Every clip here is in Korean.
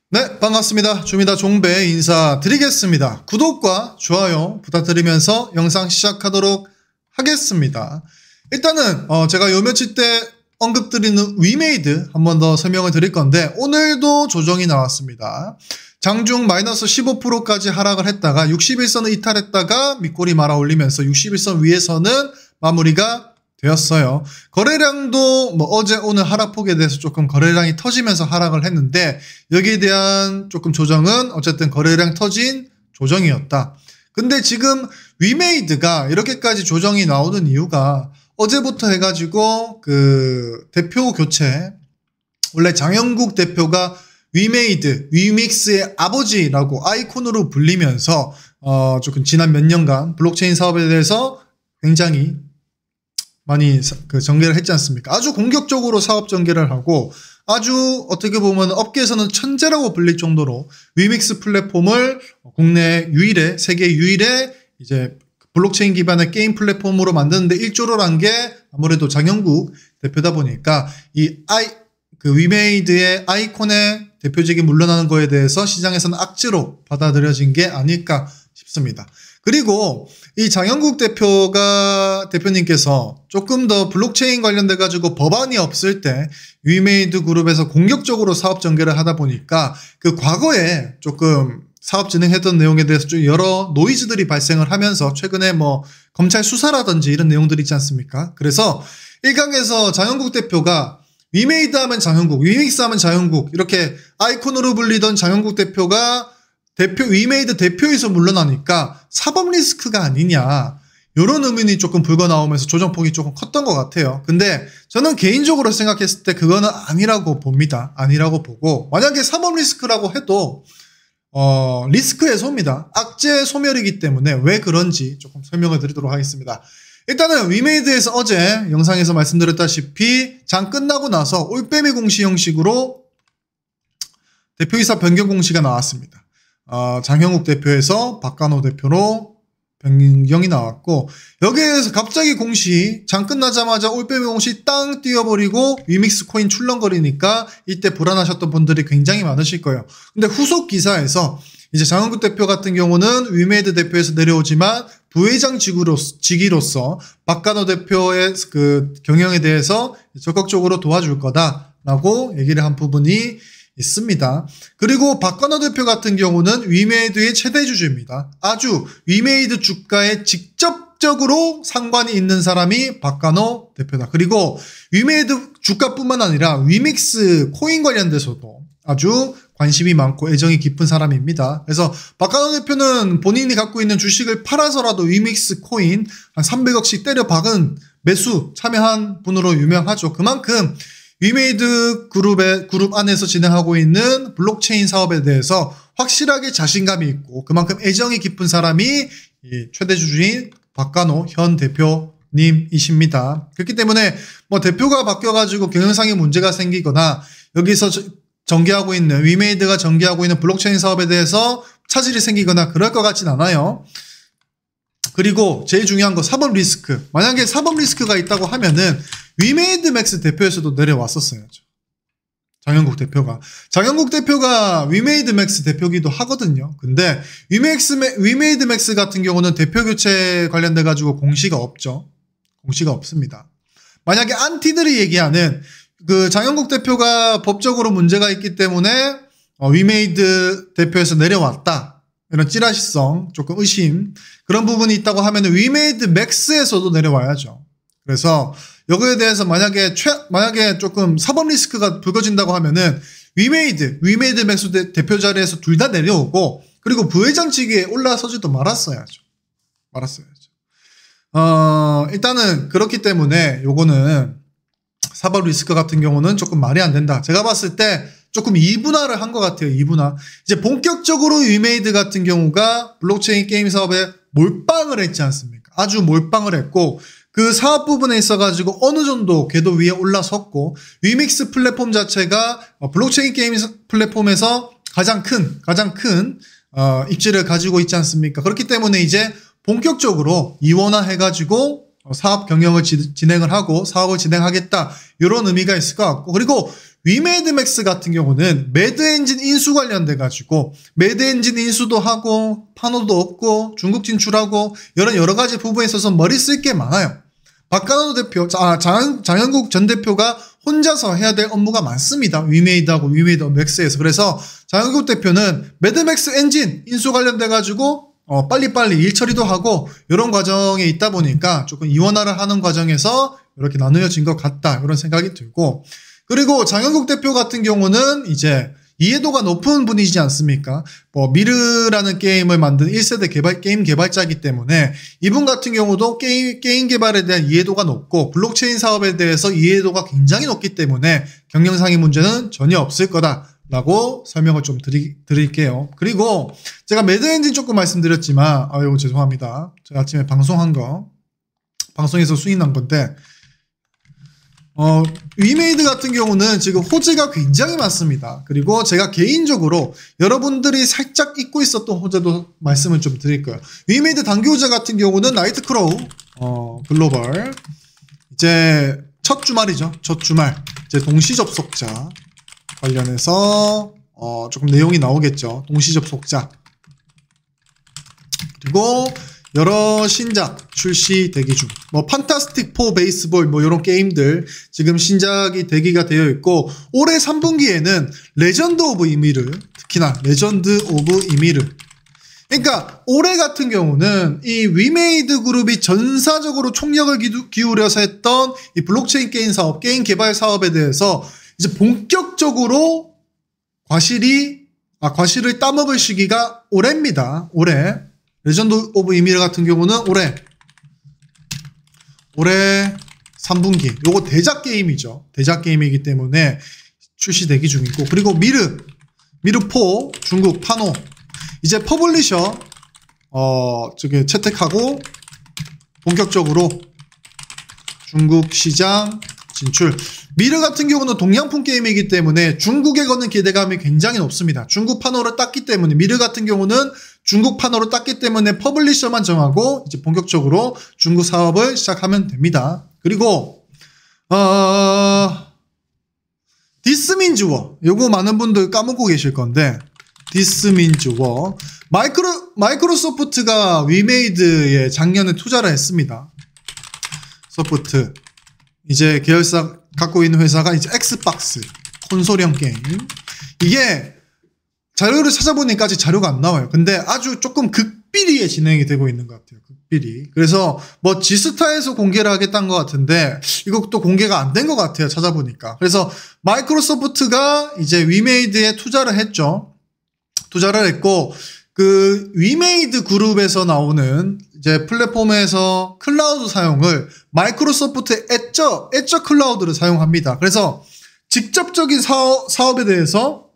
네, 반갑습니다. 주미다 종배 인사드리겠습니다. 구독과 좋아요 부탁드리면서 영상 시작하도록 하겠습니다. 일단은 제가 요 며칠 때 언급드리는 위메이드 한 번 더 설명을 드릴 건데, 오늘도 조정이 나왔습니다. 장중 마이너스 15%까지 하락을 했다가 61선을 이탈했다가 밑꼬리 말아 올리면서 61선 위에서는 마무리가 되었어요. 거래량도 어제 오늘 하락폭에 대해서 조금 거래량이 터지면서 하락을 했는데, 여기에 대한 조금 조정은 어쨌든 거래량 터진 조정이었다. 근데 지금 위메이드가 이렇게까지 조정이 나오는 이유가 어제부터 해가지고 그 대표 교체, 원래 장영국 대표가 위메이드, 위믹스의 아버지라고 아이콘으로 불리면서 조금 지난 몇 년간 블록체인 사업에 대해서 굉장히 많이 전개를 했지 않습니까? 아주 공격적으로 사업 전개를 하고, 아주 어떻게 보면 업계에서는 천재라고 불릴 정도로 위믹스 플랫폼을 국내 유일의, 세계 유일의 이제 블록체인 기반의 게임 플랫폼으로 만드는데 일조를 한 게 아무래도 장영국 대표다 보니까 그 위메이드의 아이콘의 대표직이 물러나는 거에 대해서 시장에서는 악재로 받아들여진 게 아닐까 싶습니다. 그리고 이 장영국 대표님께서 조금 더 블록체인 관련돼 가지고 법안이 없을 때 위메이드 그룹에서 공격적으로 사업 전개를 하다 보니까 그 과거에 조금 사업 진행했던 내용에 대해서 좀 여러 노이즈들이 발생을 하면서 최근에 검찰 수사라든지 이런 내용들이 있지 않습니까? 그래서 일각에서 장영국 대표가 위메이드 하면 장영국, 위믹스 하면 장영국, 이렇게 아이콘으로 불리던 장영국 대표가 위메이드 대표에서 물러나니까 사법 리스크가 아니냐, 이런 의문이 조금 불거 나오면서 조정폭이 조금 컸던 것 같아요. 근데 저는 개인적으로 생각했을 때 그거는 아니라고 봅니다. 아니라고 보고, 만약에 사법 리스크라고 해도 리스크 해소입니다. 악재 소멸이기 때문에 왜 그런지 조금 설명을 드리도록 하겠습니다. 일단은 위메이드에서 어제 영상에서 말씀드렸다시피 장 끝나고 나서 올빼미 공시 형식으로 대표이사 변경 공시가 나왔습니다. 장형욱 대표에서 박간호 대표로 변경이 나왔고, 여기에서 갑자기 장 끝나자마자 올빼미 공시 땅 띄워버리고 위믹스 코인 출렁거리니까 이때 불안하셨던 분들이 굉장히 많으실 거예요. 근데 후속 기사에서 이제 장형욱 대표 같은 경우는 위메이드 대표에서 내려오지만 부회장 직위로서 박간호 대표의 그 경영에 대해서 적극적으로 도와줄 거다라고 얘기를 한 부분이 있습니다. 그리고 박간호 대표 같은 경우는 위메이드의 최대 주주입니다. 아주 위메이드 주가에 직접적으로 상관이 있는 사람이 박간호 대표다. 그리고 위메이드 주가뿐만 아니라 위믹스 코인 관련돼서도 아주 관심이 많고 애정이 깊은 사람입니다. 그래서 박간호 대표는 본인이 갖고 있는 주식을 팔아서라도 위믹스 코인 한 300억씩 때려 박은 매수 참여한 분으로 유명하죠. 그만큼 위메이드 그룹 안에서 진행하고 있는 블록체인 사업에 대해서 확실하게 자신감이 있고 그만큼 애정이 깊은 사람이 이 최대 주주인 박간호 현 대표님이십니다. 그렇기 때문에 대표가 바뀌어가지고 경영상의 문제가 생기거나 여기서 전개하고 있는 위메이드가 전개하고 있는 블록체인 사업에 대해서 차질이 생기거나 그럴 것 같진 않아요. 그리고 제일 중요한 거 사법 리스크. 만약에 사법 리스크가 있다고 하면은 위메이드 맥스 대표에서도 내려왔었어야죠. 장영국 대표가 위메이드 맥스 대표기도 하거든요. 근데 위메이드 맥스 같은 경우는 대표 교체 관련돼 가지고 공시가 없죠. 공시가 없습니다. 만약에 안티들이 얘기하는 그 장영국 대표가 법적으로 문제가 있기 때문에 위메이드 대표에서 내려왔다, 이런 찌라시성, 조금 의심, 그런 부분이 있다고 하면 위메이드 맥스에서도 내려와야죠. 그래서 여기에 대해서 만약에 조금 사법 리스크가 불거진다고 하면은 위메이드 맥스 대표 자리에서 둘 다 내려오고, 그리고 부회장 직위에 올라서지도 말았어야죠. 일단은 그렇기 때문에 요거는 사법 리스크 같은 경우는 조금 말이 안 된다. 제가 봤을 때 조금 이분화를 한 것 같아요. 이분화. 이제 본격적으로 위메이드 같은 경우가 블록체인 게임 사업에 몰빵을 했지 않습니까? 아주 몰빵을 했고, 그 사업 부분에 있어가지고 어느 정도 궤도 위에 올라섰고, 위믹스 플랫폼 자체가 블록체인 게임 플랫폼에서 가장 큰 입지를 가지고 있지 않습니까? 그렇기 때문에 이제 본격적으로 이원화해가지고 사업 경영을 진행을 하고 사업을 진행하겠다, 이런 의미가 있을 것 같고, 그리고 위메이드 맥스 같은 경우는 매드 엔진 인수 관련돼 가지고 매드 엔진 인수도 하고 판호도 없고 중국 진출하고 이런 여러 가지 부분에 있어서 머리 쓸 게 많아요. 박간호 대표, 장영국 전 대표가 혼자서 해야 될 업무가 많습니다. 위메이드하고 위메이드 맥스에서. 그래서 장영국 대표는 매드맥스 엔진 인수 관련돼 가지고 빨리빨리 일 처리도 하고 이런 과정에 있다 보니까 조금 이원화를 하는 과정에서 이렇게 나누어진 것 같다, 이런 생각이 들고, 그리고 장영국 대표 같은 경우는 이제 이해도가 높은 분이지 않습니까? 뭐 미르라는 게임을 만든 1세대 게임 개발자이기 때문에 이분 같은 경우도 게임 개발에 대한 이해도가 높고 블록체인 사업에 대해서 이해도가 굉장히 높기 때문에 경영상의 문제는 전혀 없을 거다라고 설명을 좀 드릴게요. 그리고 제가 매드 엔진 조금 말씀드렸지만, 아유 죄송합니다. 제가 아침에 방송한 거, 방송에서 수인한 건데, 위메이드 같은 경우는 지금 호재가 굉장히 많습니다. 그리고 제가 개인적으로 여러분들이 살짝 잊고 있었던 호재도 말씀을 좀 드릴 거예요. 위메이드 단기 호재 같은 경우는 나이트크로우 글로벌 이제 첫 주말이죠. 첫 주말 이제 동시 접속자 관련해서 조금 내용이 나오겠죠. 동시 접속자, 그리고 여러 신작 출시 대기 중, 뭐 판타스틱 4 베이스볼 뭐 이런 게임들 지금 신작이 대기가 되어 있고, 올해 3분기에는 레전드 오브 이미르, 특히나 레전드 오브 이미르, 그러니까 올해 같은 경우는 이 위메이드 그룹이 전사적으로 총력을 기울여서 했던 이 블록체인 게임 사업, 게임 개발 사업에 대해서 이제 본격적으로 과실을 따먹을 시기가 올해입니다. 올해 레전드 오브 이미르 같은 경우는 올해 3분기, 요거 대작 게임이죠. 대작 게임이기 때문에 출시 대기 중이고, 그리고 미르4 중국 판호 이제 퍼블리셔 저기 채택하고 본격적으로 중국 시장 진출. 미르 같은 경우는 동양풍 게임이기 때문에 중국에 거는 기대감이 굉장히 높습니다. 중국 판호를 땄기 때문에, 미르 같은 경우는 중국 판호를 땄기 때문에 퍼블리셔만 정하고 이제 본격적으로 중국 사업을 시작하면 됩니다. 그리고 디스민즈워, 요거 많은 분들 까먹고 계실 건데, 디스민즈워 마이크로소프트가 위메이드에 작년에 투자를 했습니다. 소프트 이제 계열사 갖고 있는 회사가 이제 엑스박스 콘솔형 게임, 이게 자료를 찾아보니까 아직 자료가 안 나와요. 근데 아주 조금 극비리에 진행이 되고 있는 것 같아요. 극비리. 그래서 뭐 지스타에서 공개를 하겠다는 것 같은데 이것도 공개가 안 된 것 같아요. 찾아보니까. 그래서 마이크로소프트가 이제 위메이드에 투자를 했죠. 투자를 했고, 그 위메이드 그룹에서 나오는 이제 플랫폼에서 클라우드 사용을 마이크로소프트 엣저 클라우드를 사용합니다. 그래서 직접적인 사업에 대해서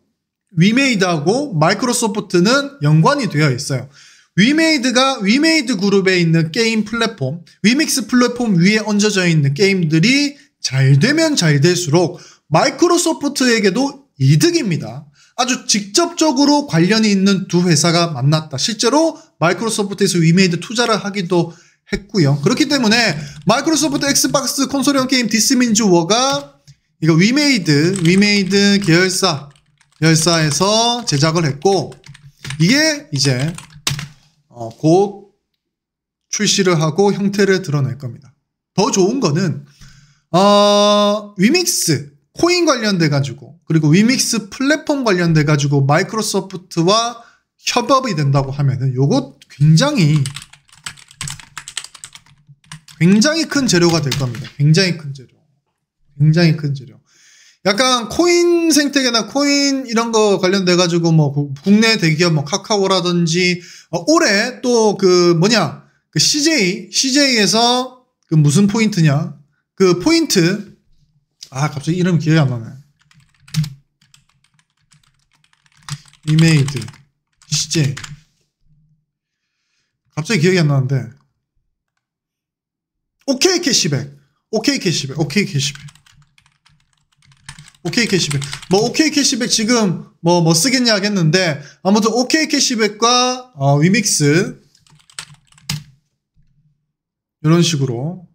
위메이드하고 마이크로소프트는 연관이 되어 있어요. 위메이드가 위메이드 그룹에 있는 게임 플랫폼, 위믹스 플랫폼 위에 얹어져 있는 게임들이 잘 되면 잘 될수록 마이크로소프트에게도 이득입니다. 아주 직접적으로 관련이 있는 두 회사가 만났다. 실제로 마이크로소프트에서 위메이드 투자를 하기도 했고요. 그렇기 때문에 마이크로소프트 엑스박스 콘솔형 게임 디스민즈워가 이거 위메이드 계열사에서 제작을 했고, 이게 이제 곧 출시를 하고 형태를 드러낼 겁니다. 더 좋은 거는 위믹스 코인 관련돼 가지고, 그리고 위믹스 플랫폼 관련돼 가지고 마이크로소프트와 협업이 된다고 하면은 요거 굉장히 큰 재료가 될 겁니다. 굉장히 큰 재료. 약간 코인 생태계나 코인 이런 거 관련돼 가지고 뭐 국내 대기업 뭐 카카오라든지 올해 또 그 CJ에서 그 무슨 포인트냐, 그 포인트, 갑자기 이름 기억이 안 나네. 위메이드 CJ 갑자기 기억이 안 나는데, 오케이 캐시백. 뭐 오케이 캐시백 지금 뭐 쓰겠냐 하겠는데, 아무튼 오케이 캐시백과 위믹스 이런 식으로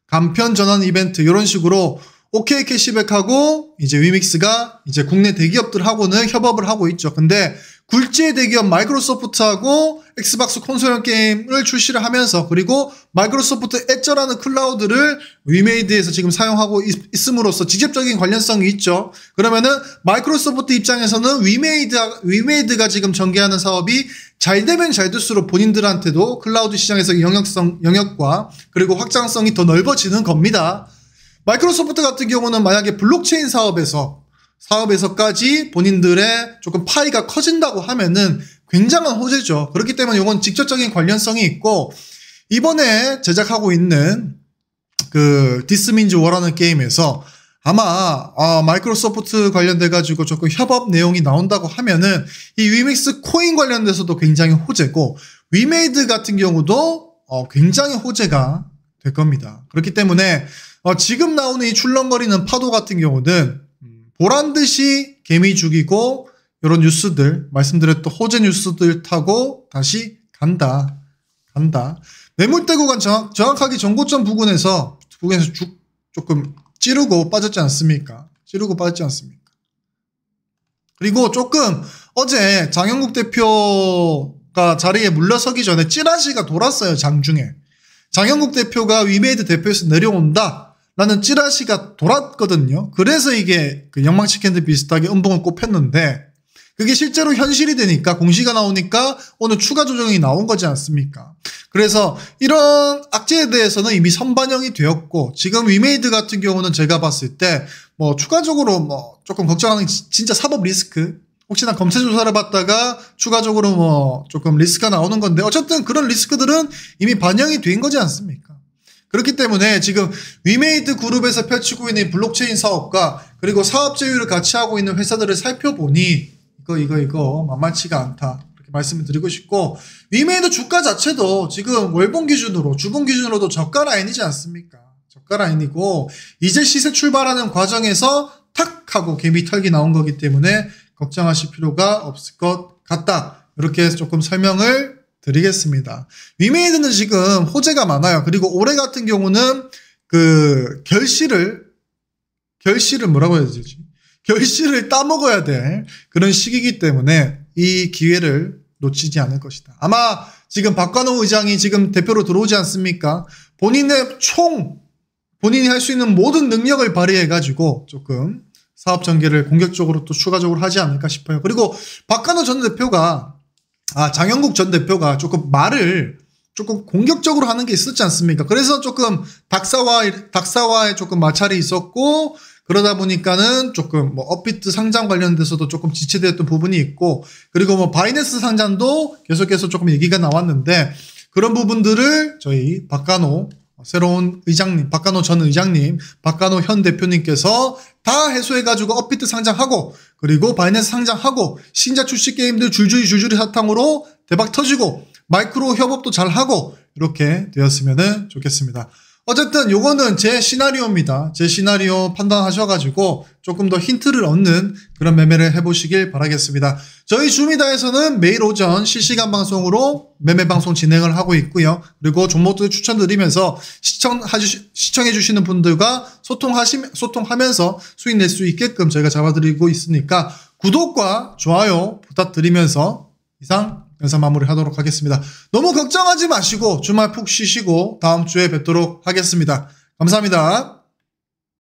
간편 전환 이벤트 이런 식으로 OK 캐시백하고 이제 위믹스가 이제 국내 대기업들하고는 협업을 하고 있죠. 근데 굴지의 대기업 마이크로소프트하고 엑스박스 콘솔형 게임을 출시를 하면서 그리고 마이크로소프트 엣저라는 클라우드를 위메이드에서 지금 사용하고 있음으로써 직접적인 관련성이 있죠. 그러면은 마이크로소프트 입장에서는 위메이드가 지금 전개하는 사업이 잘 되면 잘 될수록 본인들한테도 클라우드 시장에서 영역과 그리고 확장성이 더 넓어지는 겁니다. 마이크로소프트 같은 경우는 만약에 블록체인 사업에서까지 본인들의 조금 파이가 커진다고 하면은 굉장한 호재죠. 그렇기 때문에 이건 직접적인 관련성이 있고, 이번에 제작하고 있는 그 디스민즈 워라는 게임에서 아마 마이크로소프트 관련돼가지고 조금 협업 내용이 나온다고 하면은 이 위믹스 코인 관련돼서도 굉장히 호재고, 위메이드 같은 경우도 굉장히 호재가 될 겁니다. 그렇기 때문에 지금 나오는 이 출렁거리는 파도 같은 경우는 보란듯이 개미 죽이고 이런 뉴스들, 말씀드렸던 호재 뉴스들 타고 다시 간다. 매물대 구간 정확하게 전고점 부근에서 조금 찌르고 빠졌지 않습니까? 그리고 조금 어제 장영국 대표가 자리에 물러서기 전에 찌라시가 돌았어요. 장중에. 장영국 대표가 위메이드 대표에서 내려온다 라는 찌라시가 돌았거든요. 그래서 이게 그 영망치킨들 비슷하게 음봉을 꼽혔는데, 그게 실제로 현실이 되니까, 공시가 나오니까 오늘 추가 조정이 나온 거지 않습니까? 그래서 이런 악재에 대해서는 이미 선반영이 되었고, 지금 위메이드 같은 경우는 제가 봤을 때 뭐 추가적으로 뭐 조금 걱정하는 게 진짜 사법 리스크, 혹시나 검찰 조사를 받다가 추가적으로 뭐 조금 리스크가 나오는 건데, 어쨌든 그런 리스크들은 이미 반영이 된 거지 않습니까? 그렇기 때문에 지금 위메이드 그룹에서 펼치고 있는 블록체인 사업과 그리고 사업 제휴를 같이 하고 있는 회사들을 살펴보니 이거 만만치가 않다, 이렇게 말씀을 드리고 싶고, 위메이드 주가 자체도 지금 월봉 기준으로 주봉 기준으로도 저가 라인이지 않습니까? 저가 라인이고 이제 시세 출발하는 과정에서 탁 하고 개미 털기 나온 거기 때문에 걱정하실 필요가 없을 것 같다, 이렇게 해서 조금 설명을 드리겠습니다. 위메이드는 지금 호재가 많아요. 그리고 올해 같은 경우는 그 결실을 뭐라고 해야 되지? 결실을 따먹어야 될 그런 시기이기 때문에 이 기회를 놓치지 않을 것이다. 아마 지금 박관호 의장이 지금 대표로 들어오지 않습니까? 본인이 할 수 있는 모든 능력을 발휘해가지고 조금 사업 전개를 공격적으로 또 추가적으로 하지 않을까 싶어요. 그리고 박관호 전 대표가 장영국 전 대표가 조금 말을 조금 공격적으로 하는 게 있었지 않습니까? 그래서 조금 닥사와의 조금 마찰이 있었고, 그러다 보니까는 조금 뭐 업비트 상장 관련돼서도 조금 지체되었던 부분이 있고, 그리고 뭐 바이낸스 상장도 계속해서 조금 얘기가 나왔는데, 그런 부분들을 저희 박관호 새로운 의장님, 박관호 전 의장님, 박관호 현 대표님께서 다 해소해가지고 업비트 상장하고, 그리고 바이낸스 상장하고, 신작 출시 게임들 줄줄이 사탕으로 대박 터지고, 마이크로 협업도 잘 하고, 이렇게 되었으면 좋겠습니다. 어쨌든 요거는 제 시나리오입니다. 제 시나리오 판단하셔가지고 조금 더 힌트를 얻는 그런 매매를 해보시길 바라겠습니다. 저희 주미다에서는 매일 오전 실시간 방송으로 매매 방송 진행을 하고 있고요. 그리고 종목들 추천드리면서 시청해주시는 분들과 소통하면서 수익 낼 수 있게끔 저희가 잡아드리고 있으니까 구독과 좋아요 부탁드리면서 이상 영상 마무리하도록 하겠습니다. 너무 걱정하지 마시고 주말 푹 쉬시고 다음 주에 뵙도록 하겠습니다. 감사합니다.